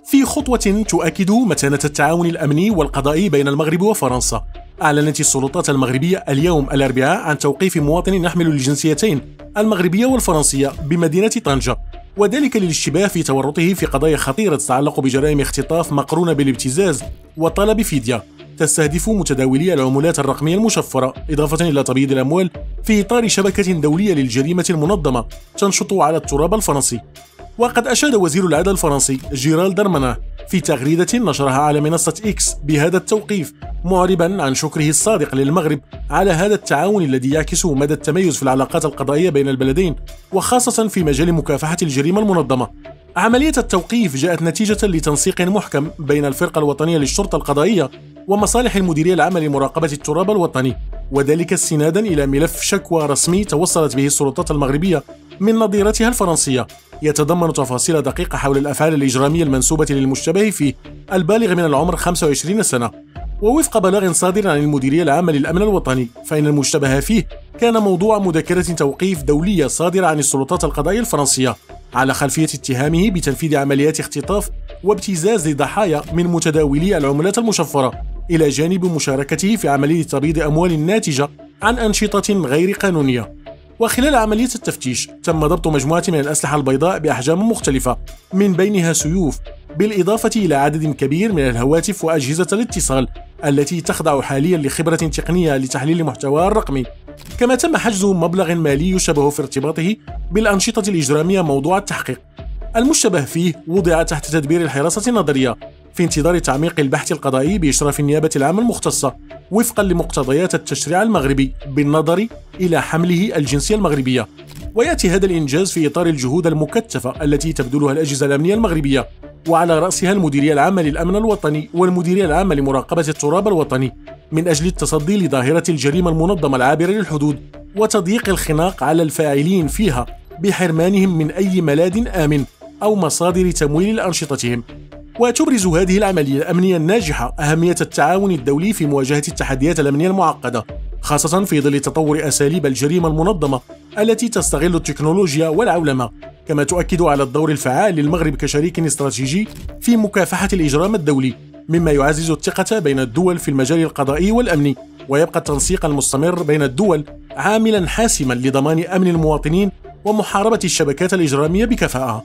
في خطوة تؤكد متانة التعاون الأمني والقضائي بين المغرب وفرنسا، أعلنت السلطات المغربية اليوم الأربعاء عن توقيف مواطن يحمل الجنسيتين المغربية والفرنسية بمدينة طنجة، وذلك للاشتباه في تورطه في قضايا خطيرة تتعلق بجرائم اختطاف مقرونة بالابتزاز وطلب فدية تستهدف متداولي العملات الرقمية المشفرة، إضافة إلى تبييض الأموال في إطار شبكة دولية للجريمة المنظمة تنشط على التراب الفرنسي. وقد أشاد وزير العدل الفرنسي جيرالد دارمانان في تغريدة نشرها على منصة إكس بهذا التوقيف، معربا عن شكره الصادق للمغرب على هذا التعاون الذي يعكس مدى التميز في العلاقات القضائية بين البلدين، وخاصة في مجال مكافحة الجريمة المنظمة. عملية التوقيف جاءت نتيجة لتنسيق محكم بين الفرقة الوطنية للشرطة القضائية ومصالح المديرية العامة لمراقبة التراب الوطني، وذلك استنادا إلى ملف شكوى رسمي توصلت به السلطات المغربية من نظيرتها الفرنسية، يتضمن تفاصيل دقيقة حول الأفعال الإجرامية المنسوبة للمشتبه فيه البالغ من العمر 25 سنة. ووفق بلاغ صادر عن المديرية العامة للأمن الوطني، فإن المشتبه فيه كان موضوع مذكرة توقيف دولية صادرة عن السلطات القضائية الفرنسية على خلفية اتهامه بتنفيذ عمليات اختطاف وابتزاز لضحايا من متداولي العملات المشفرة، إلى جانب مشاركته في عملية تبييض أموال ناتجة عن أنشطة غير قانونية. وخلال عملية التفتيش تم ضبط مجموعة من الأسلحة البيضاء بأحجام مختلفة، من بينها سيوف، بالإضافة إلى عدد كبير من الهواتف وأجهزة الاتصال التي تخضع حاليا لخبرة تقنية لتحليل محتواها الرقمي. كما تم حجز مبلغ مالي يشبه في ارتباطه بالأنشطة الإجرامية موضوع التحقيق. المشتبه فيه وضع تحت تدبير الحراسة النظرية في انتظار تعميق البحث القضائي بإشراف النيابة العامة المختصة وفقا لمقتضيات التشريع المغربي بالنظر إلى حمله الجنسية المغربية. ويأتي هذا الإنجاز في إطار الجهود المكثفة التي تبذلها الأجهزة الأمنية المغربية، وعلى رأسها المديرية العامة للأمن الوطني والمديرية العامة لمراقبة التراب الوطني، من أجل التصدي لظاهرة الجريمة المنظمة العابرة للحدود وتضييق الخناق على الفاعلين فيها بحرمانهم من أي ملاذ آمن أو مصادر تمويل لأنشطتهم. وتبرز هذه العملية الأمنية الناجحة أهمية التعاون الدولي في مواجهة التحديات الأمنية المعقدة، خاصة في ظل تطور أساليب الجريمة المنظمة التي تستغل التكنولوجيا والعولمة. كما تؤكد على الدور الفعال للمغرب كشريك استراتيجي في مكافحة الإجرام الدولي، مما يعزز الثقة بين الدول في المجال القضائي والأمني، ويبقى التنسيق المستمر بين الدول عاملا حاسما لضمان أمن المواطنين ومحاربة الشبكات الإجرامية بكفاءة.